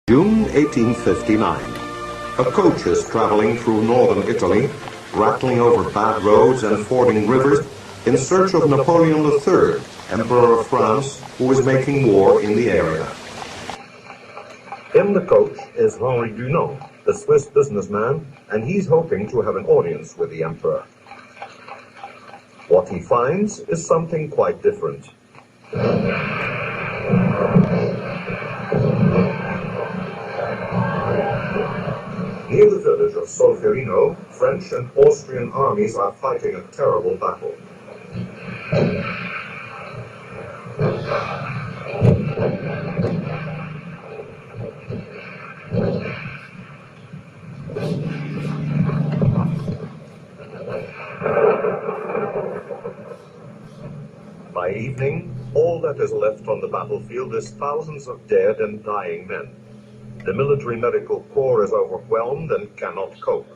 June 1859. A coach is traveling through northern Italy, rattling over bad roads and fording rivers in search of Napoleon III, Emperor of France, who is making war in the area. In the coach is Henri Dunant, the Swiss businessman, and he's hoping to have an audience with the Emperor. What he finds is something quite different. Near the village of Solferino, French and Austrian armies are fighting a terrible battle. By evening, all that is left on the battlefield is thousands of dead and dying men. The military medical corps is overwhelmed and cannot cope.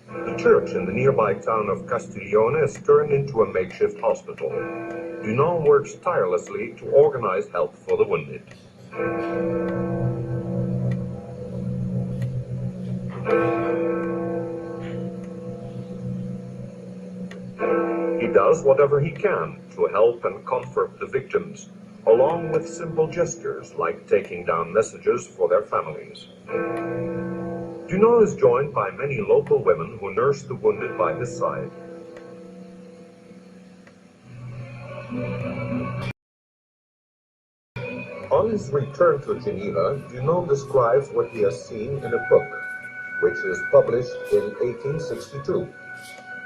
The church in the nearby town of Castiglione is turned into a makeshift hospital. Dunant works tirelessly to organize help for the wounded. He does whatever he can to help and comfort the victims, along with simple gestures like taking down messages for their families. Dunant is joined by many local women who nurse the wounded by his side. On his return to Geneva, Dunant describes what he has seen in a book, which is published in 1862.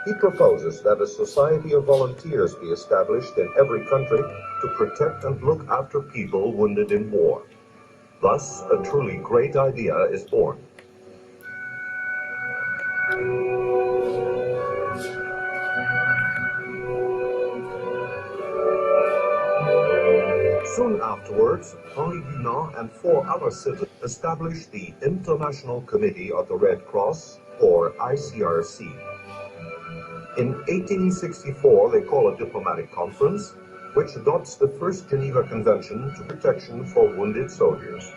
He proposes that a society of volunteers be established in every country to protect and look after people wounded in war. Thus, a truly great idea is born. Soon afterwards, Henri Dunant and 4 other citizens established the International Committee of the Red Cross, or ICRC. In 1864, they call a diplomatic conference, which adopts the first Geneva Convention to protection for wounded soldiers.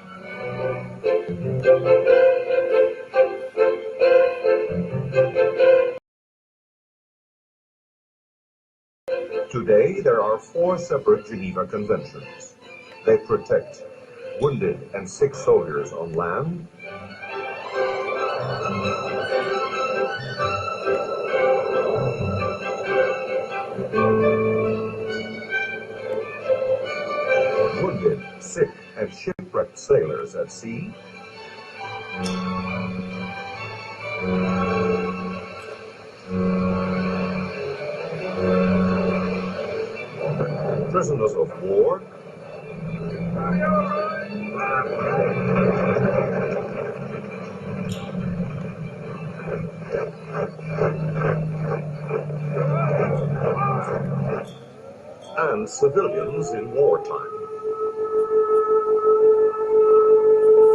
Today, there are 4 separate Geneva Conventions. They protect wounded and sick soldiers on land, wounded, sick, and shipwrecked sailors at sea, prisoners of war, and civilians in wartime.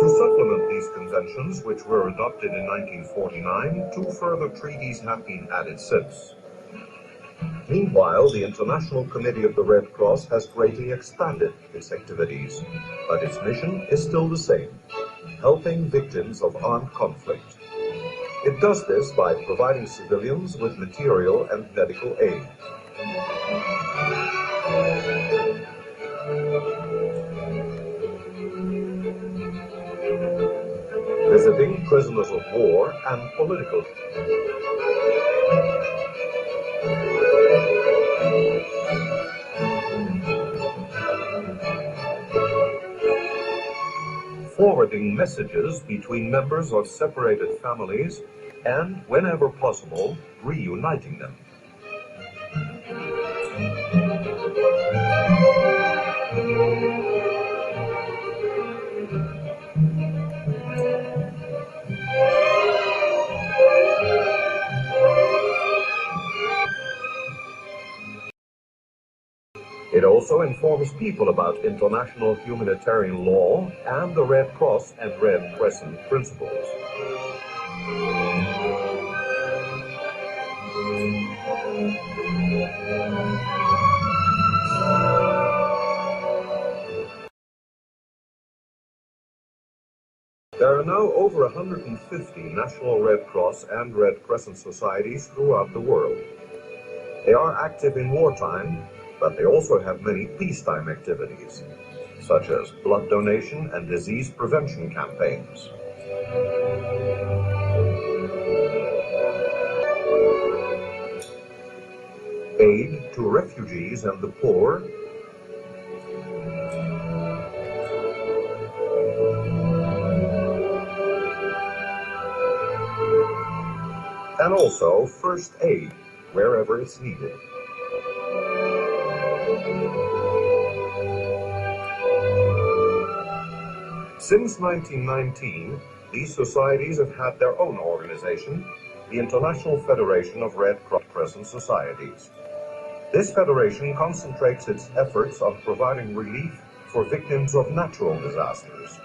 To supplement these conventions, which were adopted in 1949, 2 further treaties have been added since. Meanwhile, the International Committee of the Red Cross has greatly expanded its activities, but its mission is still the same: helping victims of armed conflict. It does this by providing civilians with material and medical aid. Visiting prisoners of war and political. Forwarding messages between members of separated families and, whenever possible, reuniting them. It also informs people about international humanitarian law and the Red Cross and Red Crescent principles. There are now over 150 National Red Cross and Red Crescent societies throughout the world. They are active in wartime, but they also have many peacetime activities, such as blood donation and disease prevention campaigns. Aid to refugees and the poor, and also first aid wherever it's needed. Since 1919, these societies have had their own organization, the International Federation of Red Crescent Societies. This federation concentrates its efforts on providing relief for victims of natural disasters,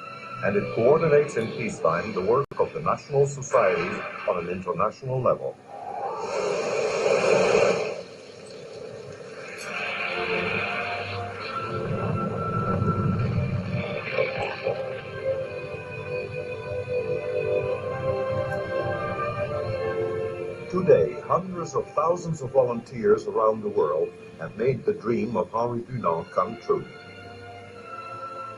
and it coordinates in peacetime the work of the national societies on an international level. Today, hundreds of thousands of volunteers around the world have made the dream of Henri Dunant come true.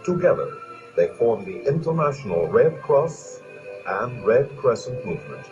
Together, they form the International Red Cross and Red Crescent movement.